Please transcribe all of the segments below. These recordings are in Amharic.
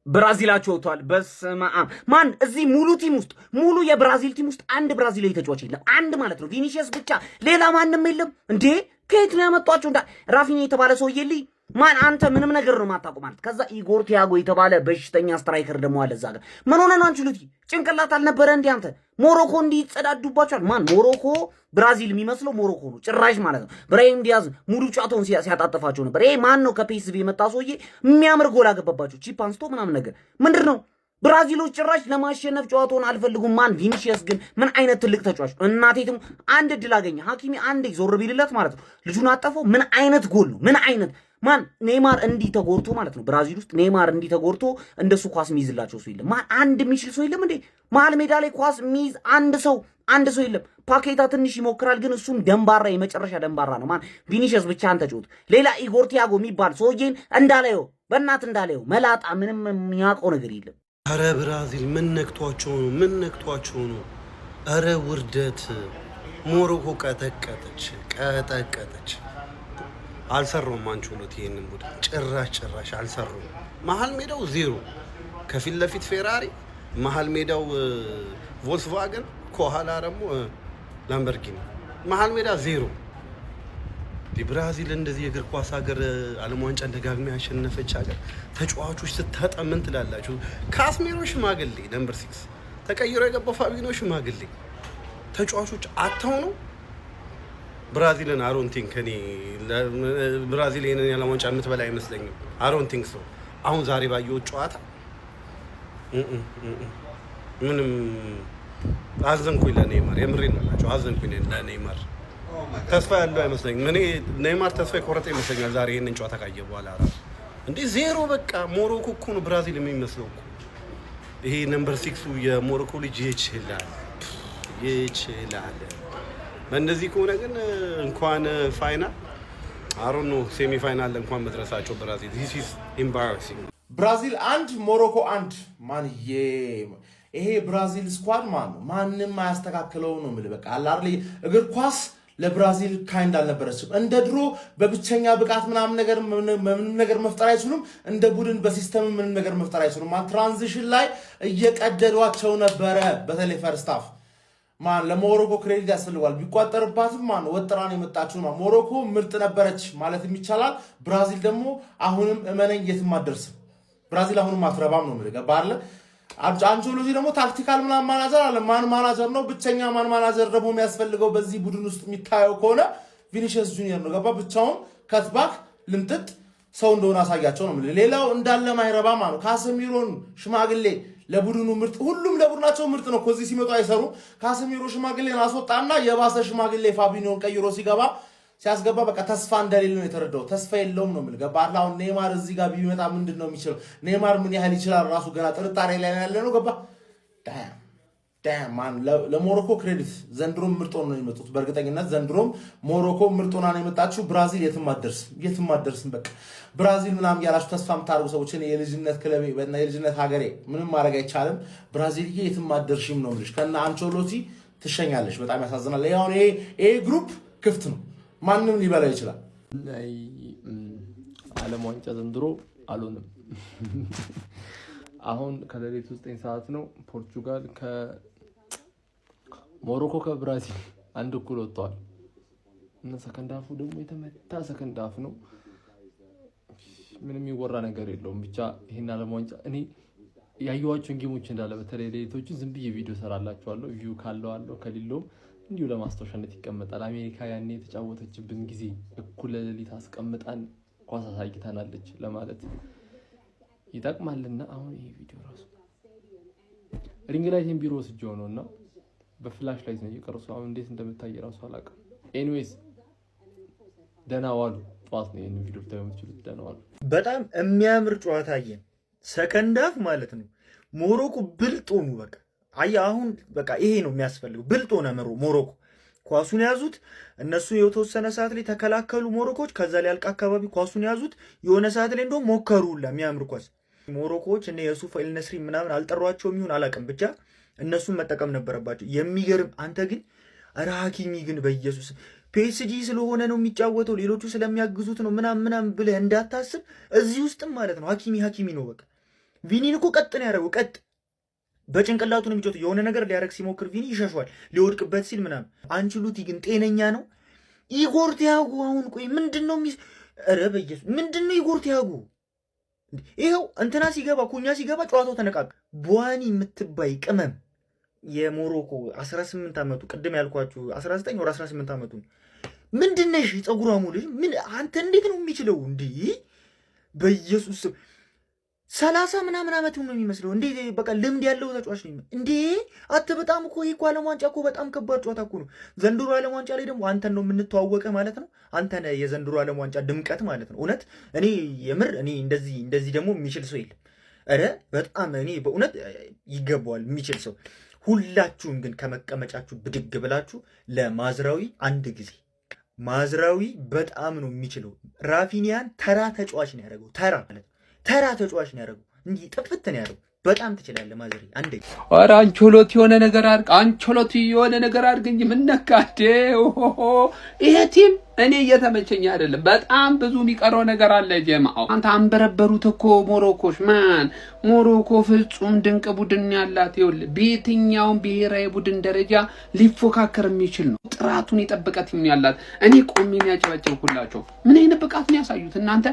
ብራዚላቸው ወጥቷል። በስመ አብ ማን እዚህ ሙሉ ቲም ውስጥ ሙሉ የብራዚል ቲም ውስጥ አንድ ብራዚላዊ ተጫዋች የለም። አንድ ማለት ነው ቪኒሲየስ ብቻ፣ ሌላ ማንም የለም። እንዴ ከየት ነው ያመጧቸው? ራፊኒ የተባለ ሰውዬ ልይ ማን አንተ ምንም ነገር ነው ማታውቁ ማለት። ከዛ ኢጎር ቲያጎ የተባለ በሽተኛ ስትራይከር ደግሞ አለ እዛ ጋር። ምን ሆነ ነው አንችሉት? ጭንቅላት አልነበረ እንዴ አንተ? ሞሮኮ እንዲጸዳዱባቸዋል። ማን ሞሮኮ ብራዚል የሚመስለው ሞሮኮ ነው ጭራሽ ማለት ነው። ብራሂም ዲያዝ ሙሉ ጫቶን ሲያጣጥፋቸው ነበር። ይሄ ማን ነው? ከፒኤስቪ የመጣ ሰውዬ የሚያምር ጎል አገባባቸው ቺፕ አንስቶ ምናምን ነገር ምንድን ነው? ብራዚሎች ጭራሽ ለማሸነፍ ጨዋታውን አልፈልጉም። ማን ቪኒሲየስ ግን ምን አይነት ትልቅ ተጫዋች እናቴትም አንድ እድል አገኘ ሀኪሚ አንድ ዞር ቢልለት ማለት ነው ልጁን አጠፈው። ምን አይነት ጎል ነው? ምን አይነት ማን ኔይማር እንዲህ ተጎርቶ ማለት ነው ብራዚል ውስጥ ኔይማር እንዲህ ተጎርቶ እንደሱ ኳስ የሚይዝላቸው ሰው የለም። ማን አንድ የሚችል ሰው የለም እንዴ? መሀል ሜዳ ላይ ኳስ የሚይዝ አንድ ሰው የለም። ፓኬታ ትንሽ ይሞክራል ግን እሱም ደንባራ የመጨረሻ ደንባራ ነው። ማን ቪኒሲየስ ብቻ አንተ ጮት። ሌላ ኢጎር ቲያጎ የሚባል ሰውዬን እንዳላየው በእናት እንዳላየው መላጣ ምንም የሚያውቀው ነገር የለም። አረ ብራዚል ምን ነክቷቸው ነው? ምን ነክቷቸው ነው? አረ ውርደት። ሞሮኮ ቀጠቀጠች። አልሰሩም። አንቾሎቲ ይሄንን ቡድን ጭራሽ አልሰሩም። መሀል ሜዳው ዜሮ፣ ከፊት ለፊት ፌራሪ፣ መሀል ሜዳው ቮልስቫገን፣ ከኋላ ደግሞ ላምበርጊኒ። መሀል ሜዳ ዜሮ። ብራዚል እንደዚህ የእግር ኳስ ሀገር ዓለም ዋንጫ ደጋግማ ያሸነፈች ሀገር ተጫዋቾች ስታጣ ምን ትላላችሁ? ካስሜሮ ሽማግሌ ነምበር 6 ተቀይሮ የገባው ፋቢኖ ሽማግሌ ተጫዋቾች አተው ነው ብራዚልን አሮንቲንክ እኔ ብራዚል ይሄንን የዓለም ዋንጫ የምትበላ አይመስለኝም። አሮንቲንክ ሰው አሁን ዛሬ ባየው ጨዋታ ምንም አዘንኩኝ ለኔይማር። የምሬን ነው የምላቸው አዘንኩኝ ለኔይማር። ተስፋ ያለው አይመስለኝም። እኔ ኔይማር ተስፋ የቆረጠ ይመስለኛል ዛሬ ይሄንን ጨዋታ ካየ በኋላ ራሱ እንዴ ዜሮ በቃ። ሞሮኮ እኮ ነው ብራዚል የሚመስለው እኮ። ይሄ ነምበር 6ቱ የሞሮኮ ልጅ ይችላል። በእንደዚህ ከሆነ ግን እንኳን ፋይናል አሮን ነው ሴሚ ፋይናል እንኳን መድረሳቸው ብራዚል this is embarrassing። ብራዚል አንድ ሞሮኮ አንድ። ማን ይሄ ብራዚል ስኳድ ማንም አያስተካክለው ነው የምልህ። በቃ አላርሊ እግር ኳስ ለብራዚል ካይንድ አልነበረችም። እንደ ድሮ በብቸኛ ብቃት ምንም ነገር መፍጠር አይችሉም። እንደ ቡድን በሲስተም ምንም ነገር መፍጠር አይችሉም። ትራንዚሽን ላይ እየቀደዷቸው ነበረ። በተለይ ፈርስት ሃፍ ለሞሮኮ ክሬዲት ያስፈልጓል። ቢቋጠርባትም ወጥራን የመጣችው ሞሮኮ ምርጥ ነበረች ማለት ይቻላል። ብራዚል ደግሞ አሁንም እመነኝ የትም አትደርስም። ብራዚል አሁንም አትረባም ነው የምልህ ባለ አንቾሎጂ ደግሞ ታክቲካል ማናጀር አለ። ማን ማናጀር ነው? ብቸኛ ማን ማናጀር ደግሞ የሚያስፈልገው በዚህ ቡድን ውስጥ የሚታየው ከሆነ ቪኒሲየስ ጁኒየር ነው። ገባ ብቻውን ከትባክ ልምጥጥ ሰው እንደሆነ አሳያቸው ነው የምልህ። ሌላው እንዳለ ማይረባ ነው። ካሰሚሮን ሽማግሌ ለቡድኑ ምርጥ፣ ሁሉም ለቡድናቸው ምርጥ ነው። ከዚህ ሲመጡ አይሰሩ። ካሰሚሮ ሽማግሌን አስወጣና የባሰ ሽማግሌ ፋቢኒዮን ቀይሮ ሲያስገባ በቃ ተስፋ እንደሌለ ነው የተረዳው። ተስፋ የለውም ነው የምልህ። ገባ አሁን ኔይማር እዚህ ጋር ቢመጣ ምንድን ነው የሚችለው? ኔይማር ምን ያህል ይችላል ራሱ ገና ጥርጣሬ ላይ ያለ ነው። ገባ ማን ለሞሮኮ ክሬዲት ዘንድሮም ምርጥ ሆነው ነው የመጡት። በእርግጠኝነት ዘንድሮም ሞሮኮ ምርጥ ሆና ነው የመጣችው። ብራዚል የትም አትደርስም። በቃ ብራዚል ምናምን ያላችሁ ተስፋ የምታደርጉ ሰዎች የልጅነት ክለቤ የልጅነት ሀገሬ ምንም ማድረግ አይቻልም። ብራዚል የትም አትደርሽም ነው የምልሽ። ከነ አንቾሎቲ ትሸኛለሽ። በጣም ያሳዝናል። ይሄ ግሩፕ ክፍት ነው፣ ማንም ሊበላው ይችላል። ዓለም ዋንጫ ዘንድሮ አልሆንም። አሁን ከሌሊቱ 9 ሰዓት ነው። ፖርቹጋል ሞሮኮ ከብራዚል አንድ እኩል ወጥተዋል እና ሰከንድ ሃፉ ደግሞ የተመታ ሰከንድ ሃፍ ነው። ምንም የሚወራ ነገር የለውም። ብቻ ይሄን ዓለም ዋንጫ እኔ ያየኋቸውን ጌሞች እንዳለ በተለይ ሌሊቶችን ዝም ብዬ ቪዲዮ ሰራላችኋለሁ። ቪው ካለው አለው ከሌለውም እንዲሁ ለማስታወሻነት ይቀመጣል። አሜሪካ ያኔ የተጫወተችብን ጊዜ እኩለ ሌሊት አስቀምጣን ኳስ አሳይታናለች ለማለት ይጠቅማልና አሁን ይሄ ቪዲዮ ራሱ ሪንግ ላይትን ቢሮ ወስጄው ነውና በፍላሽ ላይት ነው እየቀረጸው። አሁን እንዴት እንደምታይ ራሱ አላውቅም። ኤኒዌይስ ደህና ዋሉ። ጠዋት ነው ይሄን ቪዲዮ ታዩ የምትችሉት። ደህና ዋሉ። በጣም የሚያምር ጨዋታ አየን። ሰከንድ ሃፍ ማለት ነው ሞሮኮ ብልጥ ሆኑ። በቃ አሁን በቃ ይሄ ነው የሚያስፈልገው። ብልጥ ሆነ ሞሮኮ። ኳሱን ያዙት እነሱ የተወሰነ ሰዓት ላይ ተከላከሉ ሞሮኮች። ከዛ ላይ አልቃ አካባቢ ኳሱን ያዙት። የሆነ ሰዓት ላይ እንደውም ሞከሩላ የሚያምር ኳስ ሞሮኮዎች እነ የሱፍ ኤልነስሪ ምናምን አልጠሯቸውም ይሁን አላውቅም፣ ብቻ እነሱን መጠቀም ነበረባቸው። የሚገርም አንተ ግን ኧረ ሀኪሚ ግን በኢየሱስ ፒኤስጂ ስለሆነ ነው የሚጫወተው ሌሎቹ ስለሚያግዙት ነው ምናምን ብለህ እንዳታስብ። እዚህ ውስጥም ማለት ነው ሀኪሚ ነው። በቃ ቪኒን እኮ ቀጥ ነው ያደረገው። ቀጥ በጭንቅላቱ ነው የሚጮት። የሆነ ነገር ሊያደርግ ሲሞክር ቪኒ ይሸሿል ሊወድቅበት ሲል ምናምን። አንችሉቲ ግን ጤነኛ ነው። ኢጎር ቲያጎ አሁን ቆይ ምንድነው ኧረ በኢየሱስ ምንድነው ኢጎር ቲያጎ? ይሄው እንትና ሲገባ ኩኛ ሲገባ ጨዋታው ተነቃቀ። ቧኒ የምትባይ ቅመም የሞሮኮ 18 ዓመቱ ቅድም ያልኳችሁ 19 ወር 18 ዓመቱ ምንድነሽ? ፀጉሯ ሙሉ ምን አንተ እንዴት ነው የሚችለው እንዴ? በኢየሱስ 30 ምናምን ዓመት ነው የሚመስለው እንዴ? በቃ ልምድ ያለው ተጫዋች ነው እንዴ? አተ በጣም እኮ ይሄ ዓለም ዋንጫ እኮ በጣም ከባድ ጨዋታ እኮ ነው። ዘንድሮ ዓለም ዋንጫ ላይ ደግሞ አንተን ነው የምንተዋወቀ ማለት ነው። አንተ ነህ የዘንድሮ ዓለም ዋንጫ ድምቀት ማለት ነው። እውነት እኔ የምር እኔ እንደዚህ ደግሞ የሚችል ሰው የለም። ኧረ በጣም እኔ በእውነት ይገባዋል የሚችል ሰው። ሁላችሁም ግን ከመቀመጫችሁ ብድግ ብላችሁ ለማዝራዊ አንድ ጊዜ ማዝራዊ በጣም ነው የሚችለው። ራፊኒያን ተራ ተጫዋች ነው ያደረገው። ተራ ተጫዋች ነው ያደረገው እንጂ ጥፍት ነው ያደረገው። በጣም ትችላለህ ማዝሪ። አንዴ ኧረ አንቾሎቲ የሆነ ነገር አድርግ፣ አንቾሎቲ የሆነ ነገር አድርግ እንጂ ምን ነካዴ? ይሄ ቲም እኔ እየተመቸኝ አይደለም። በጣም ብዙ የሚቀረው ነገር አለ። ጀማው አንተ አንበረበሩት እኮ ሞሮኮች። ማን ሞሮኮ ፍጹም ድንቅ ቡድን ያላት ይኸውልህ፣ በየትኛውም ብሔራዊ ቡድን ደረጃ ሊፎካከር የሚችል ነው። ጥራቱን የጠበቀ ቲም ያላት። እኔ ቆሜ ያጨበጨብኩላቸው ምን አይነት ብቃት ነው ያሳዩት እናንተ።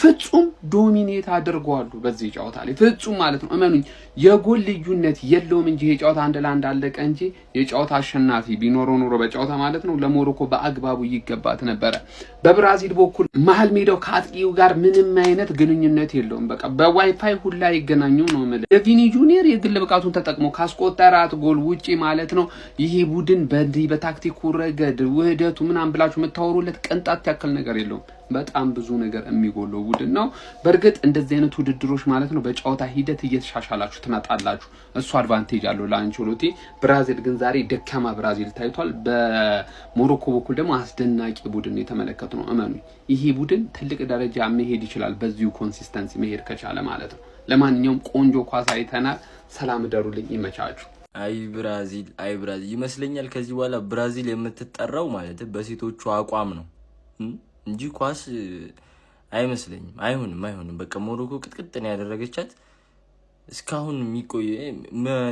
ፍጹም ዶሚኔት አድርገዋል በዚህ ጨዋታ ላይ ፍጹም ማለት ነው። እመኑኝ የጎል ልዩነት የለውም እንጂ ይሄ ጨዋታ 1-1 አለቀ እንጂ የጨዋታ አሸናፊ ቢኖረው ኖሮ በጨዋታ ማለት ነው ለሞሮኮ በአግባቡ ይገባት ነበረ። በብራዚል በኩል መሀል ሜዳው ከአጥቂው ጋር ምንም አይነት ግንኙነት የለውም። በቃ በዋይፋይ ሁላ ይገናኙ ነው ማለት። የቪኒ ጁኒየር የግል ብቃቱን ተጠቅሞ ካስቆጠራት ጎል ውጪ ማለት ነው ይሄ ቡድን በታክቲኩ ረገድ ውህደቱ ምናምን ብላችሁ የምታወሩለት ቅንጣት ያክል ነገር የለውም። በጣም ብዙ ነገር የሚጎለው ቡድን ነው። በእርግጥ እንደዚህ አይነት ውድድሮች ማለት ነው በጨዋታ ሂደት እየተሻሻላችሁ ትመጣላችሁ። እሱ አድቫንቴጅ አለው ለአንቸሎቲ። ብራዚል ግን ዛሬ ደካማ ብራዚል ታይቷል። በሞሮኮ በኩል ደግሞ አስደናቂ ቡድን የተመለከቱ ነው። እመኑ ይሄ ቡድን ትልቅ ደረጃ መሄድ ይችላል በዚሁ ኮንሲስተንሲ መሄድ ከቻለ ማለት ነው። ለማንኛውም ቆንጆ ኳስ አይተናል። ሰላም ደሩልኝ፣ ይመቻችሁ። አይ ብራዚል ይመስለኛል ከዚህ በኋላ ብራዚል የምትጠራው ማለት በሴቶቹ አቋም ነው እንጂ ኳስ አይመስለኝም። አይሆንም። በቃ ሞሮኮ ቅጥቅጥን ያደረገቻት እስካሁን የሚቆይ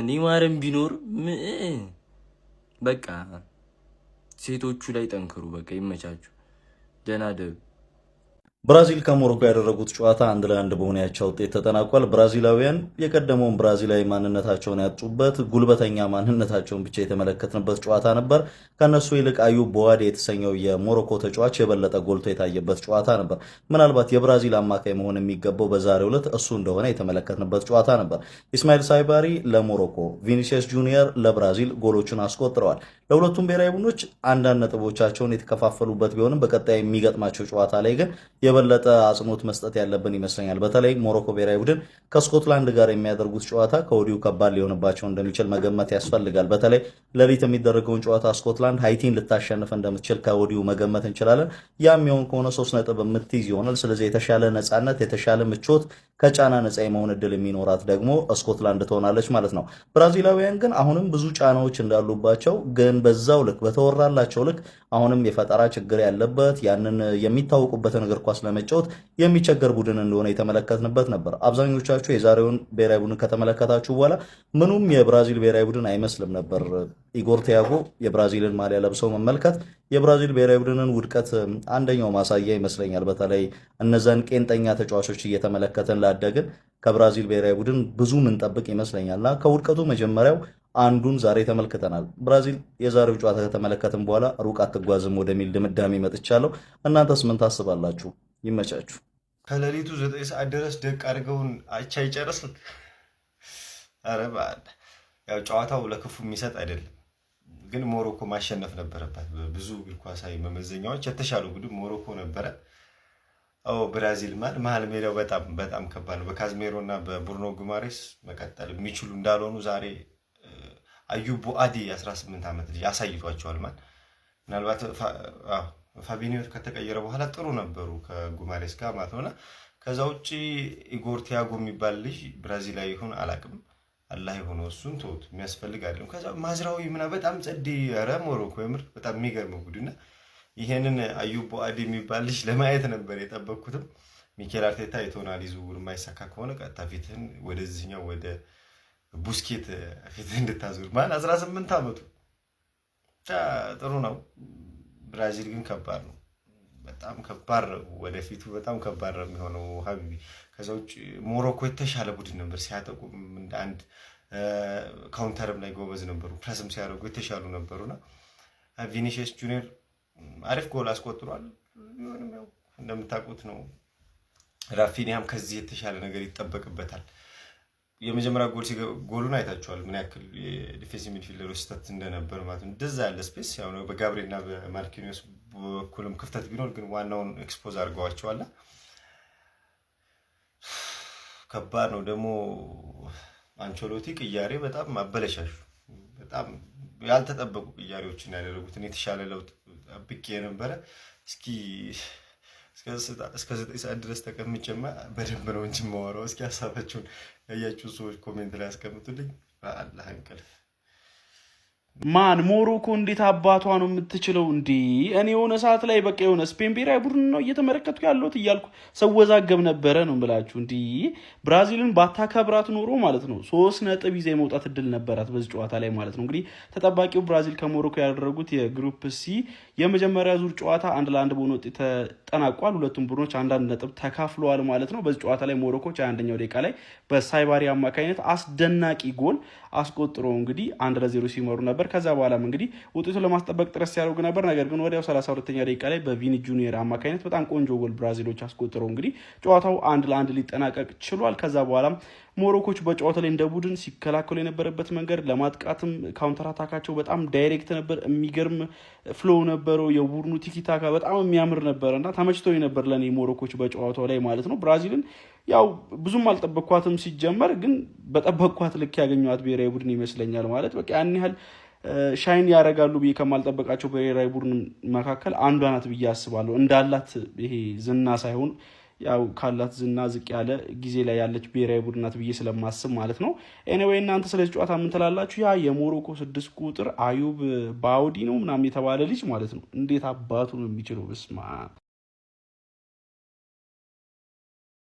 ኔይማርም ቢኖር በቃ ሴቶቹ ላይ ጠንክሩ። በቃ ይመቻችሁ። ደህና ደሩ። ብራዚል ከሞሮኮ ያደረጉት ጨዋታ 1-1 በሆነ ያቻ ውጤት ተጠናቋል። ብራዚላውያን የቀደመውን ብራዚላዊ ማንነታቸውን ያጡበት ጉልበተኛ ማንነታቸውን ብቻ የተመለከትንበት ጨዋታ ነበር። ከነሱ ይልቅ አዩብ ቦዋዴ የተሰኘው የሞሮኮ ተጫዋች የበለጠ ጎልቶ የታየበት ጨዋታ ነበር። ምናልባት የብራዚል አማካይ መሆን የሚገባው በዛሬው ዕለት እሱ እንደሆነ የተመለከትንበት ጨዋታ ነበር። ኢስማኤል ሳይባሪ ለሞሮኮ፣ ቪኒሲየስ ጁኒየር ለብራዚል ጎሎቹን አስቆጥረዋል። ለሁለቱም ብሔራዊ ቡድኖች አንዳንድ ነጥቦቻቸውን የተከፋፈሉበት ቢሆንም በቀጣይ የሚገጥማቸው ጨዋታ ላይ ግን የበለጠ አጽንኦት መስጠት ያለብን ይመስለኛል። በተለይ ሞሮኮ ብሔራዊ ቡድን ከስኮትላንድ ጋር የሚያደርጉት ጨዋታ ከወዲሁ ከባድ ሊሆንባቸው እንደሚችል መገመት ያስፈልጋል። በተለይ ሌሊት የሚደረገውን ጨዋታ ስኮትላንድ ሃይቲን ልታሸንፍ እንደምትችል ከወዲሁ መገመት እንችላለን። ያም የሚሆን ከሆነ 3 ነጥብ የምትይዝ ይሆናል። ስለዚህ የተሻለ ነፃነት፣ የተሻለ ምቾት፣ ከጫና ነፃ የመሆን እድል የሚኖራት ደግሞ ስኮትላንድ ትሆናለች ማለት ነው። ብራዚላውያን ግን አሁንም ብዙ ጫናዎች እንዳሉባቸው ግን በዛው ልክ በተወራላቸው ልክ አሁንም የፈጠራ ችግር ያለበት ያንን የሚታወቁበትን እግር ኳስ ለመጫወት የሚቸገር ቡድን እንደሆነ የተመለከትንበት ነበር። አብዛኞቻችሁ የዛሬውን ብሔራዊ ቡድን ከተመለከታችሁ በኋላ ምኑም የብራዚል ብሔራዊ ቡድን አይመስልም ነበር። ኢጎር ቲያጎ የብራዚልን ማሊያ ለብሰው መመልከት የብራዚል ብሔራዊ ቡድንን ውድቀት አንደኛው ማሳያ ይመስለኛል። በተለይ እነዛን ቄንጠኛ ተጫዋቾች እየተመለከተን ላደግን ከብራዚል ብሔራዊ ቡድን ብዙ ምንጠብቅ ይመስለኛልና ከውድቀቱ መጀመሪያው አንዱን ዛሬ ተመልክተናል። ብራዚል የዛሬው ጨዋታ ከተመለከትን በኋላ ሩቅ አትጓዝም ወደሚል ድምዳሜ መጥቻለሁ። እናንተስ ምን ታስባላችሁ? ይመቻችሁ። ከሌሊቱ 9 ሰዓት ድረስ ደቅ አድርገውን አቻ ይጨርስን። ኧረ በዓል ያው ጨዋታው ለክፉ የሚሰጥ አይደለም፣ ግን ሞሮኮ ማሸነፍ ነበረባት። ብዙ እግር ኳሳዊ መመዘኛዎች የተሻሉ ቡድን ሞሮኮ ነበረ። ብራዚል መሀል ሜዳው በጣም ከባድ ነው። በካዝሜሮ እና በቡርኖ ጉማሬስ መቀጠል የሚችሉ እንዳልሆኑ ዛሬ አዩብ ቦአዲ 18 ዓመት ልጅ አሳይቷቸዋል። ምናልባት ፋቢኒዮ ከተቀየረ በኋላ ጥሩ ነበሩ ከጉማሬስ ጋር ማለት ነውና ከዛ ውጪ ኢጎር ቲያጎ የሚባል ልጅ ብራዚላዊ ይሁን አላቅም፣ አላህ የሆነው እሱን ተውት፣ የሚያስፈልግ አይደለም። ከዛ ማዝራዊ በጣም ጸዴ ኧረ ሞሮኮ የምር በጣም የሚገርም ቡድንና ይሄንን አዩብ ቦአዲ የሚባል ልጅ ለማየት ነበር የጠበቅኩትም። ሚኬል አርቴታ የቶናሊ ዝውውር የማይሳካ ከሆነ ቀጥታ ፊትህን ወደዚህኛው ወደ ቡስኬት ፊትህን እንድታዞር ማለት 18 ዓመቱ ጥሩ ነው። ብራዚል ግን ከባድ ነው፣ በጣም ከባድ ነው። ወደፊቱ በጣም ከባድ ነው የሚሆነው ሀቢቢ። ከዛ ውጭ ሞሮኮ የተሻለ ቡድን ነበር፣ ሲያጠቁም እንደ አንድ ካውንተርም ላይ ጎበዝ ነበሩ፣ ፕረስም ሲያደርጉ የተሻሉ ነበሩና ቪኒሲየስ ጁኒየር አሪፍ ጎል አስቆጥሯል። ያው እንደምታውቁት ነው ራፊኒያም ከዚህ የተሻለ ነገር ይጠበቅበታል። የመጀመሪያ ጎሉን አይታችኋል ምን ያክል የዲፌንሲቭ ሚድፊልደሮች ስህተት እንደነበር ማለት ነው። እንደዛ ያለ ስፔስ ያው ነው በጋብሪኤልና በማርኪኒዮስ በኩልም ክፍተት ቢኖር ግን ዋናውን ኤክስፖዝ አድርገዋቸዋል። ከባድ ነው ደግሞ አንቸሎቲ ቅያሬ በጣም ማበለሻሹ በጣም ያልተጠበቁ ቅያሬዎችን ያደረጉትን የተሻለ ለውጥ አብቄ ነበረ። እስኪ እስከ 9 ሰዓት ድረስ ተቀምጬማ በደንብ ነው እንጂ የማወራው። እስኪ ሀሳባችሁን ያያችሁ ሰዎች ኮሜንት ላይ አስቀምጡልኝ። በአላህ እንቅልፍ ማን ሞሮኮ እንዴት አባቷ ነው የምትችለው እንዴ? እኔ የሆነ ሰዓት ላይ በቃ የሆነ ስፔን ብሔራዊ ቡድን ነው እየተመለከትኩ ያለሁት እያልኩ ሰወዛገብ ነበረ ነው ብላችሁ እንዴ። ብራዚልን ባታከብራት ኖሮ ማለት ነው 3 ነጥብ ይዛ የመውጣት እድል ነበራት በዚህ ጨዋታ ላይ ማለት ነው። እንግዲህ ተጠባቂው ብራዚል ከሞሮኮ ያደረጉት የግሩፕ ሲ የመጀመሪያ ዙር ጨዋታ 1-1 በሆነ ውጤት ተጠናቋል። ሁለቱም ቡድኖች 1-1 ነጥብ ተካፍለዋል ማለት ነው። በዚህ ጨዋታ ላይ ሞሮኮች 21ኛው ደቂቃ ላይ በሳይባሪ አማካኝነት አስደናቂ ጎል አስቆጥሮ እንግዲህ 1-0 ሲመሩ ነበር። ከዛ በኋላም እንግዲህ ውጤቱን ለማስጠበቅ ጥረት ሲያደርጉ ነበር። ነገር ግን ወዲያው 32ኛ ደቂቃ ላይ በቪኒ ጁኒየር አማካኝነት በጣም ቆንጆ ጎል ብራዚሎች አስቆጥረው እንግዲህ ጨዋታው 1-1 ሊጠናቀቅ ችሏል። ከዛ በኋላም ሞሮኮች በጨዋታው ላይ እንደ ቡድን ሲከላከሉ የነበረበት መንገድ ለማጥቃትም ካውንተር አታካቸው በጣም ዳይሬክት ነበር። የሚገርም ፍሎው ነበረው። የቡድኑ ቲኪታካ በጣም የሚያምር ነበር እና ተመችቶኝ ነበር ለኔ ሞሮኮች በጨዋታው ላይ ማለት ነው። ብራዚልን ያው ብዙም አልጠበቅኳትም ሲጀመር፣ ግን በጠበቅኳት ልክ ያገኘኋት ብሔራዊ ቡድን ይመስለኛል ማለት በቃ ያን ያህል ሻይን ያደርጋሉ ብዬ ከማልጠበቃቸው ብሔራዊ ቡድን መካከል አንዷ ናት ብዬ አስባለሁ። እንዳላት ይሄ ዝና ሳይሆን ያው ካላት ዝና ዝቅ ያለ ጊዜ ላይ ያለች ብሔራዊ ቡድን ናት ብዬ ስለማስብ ማለት ነው። ኤኒዌይ እናንተ ስለዚህ ጨዋታ ምን ትላላችሁ? ያ የሞሮኮ 6 ቁጥር አዩብ ባውዲ ነው ምናምን የተባለ ልጅ ማለት ነው እንዴት አባቱ ነው የሚችለው? በስማ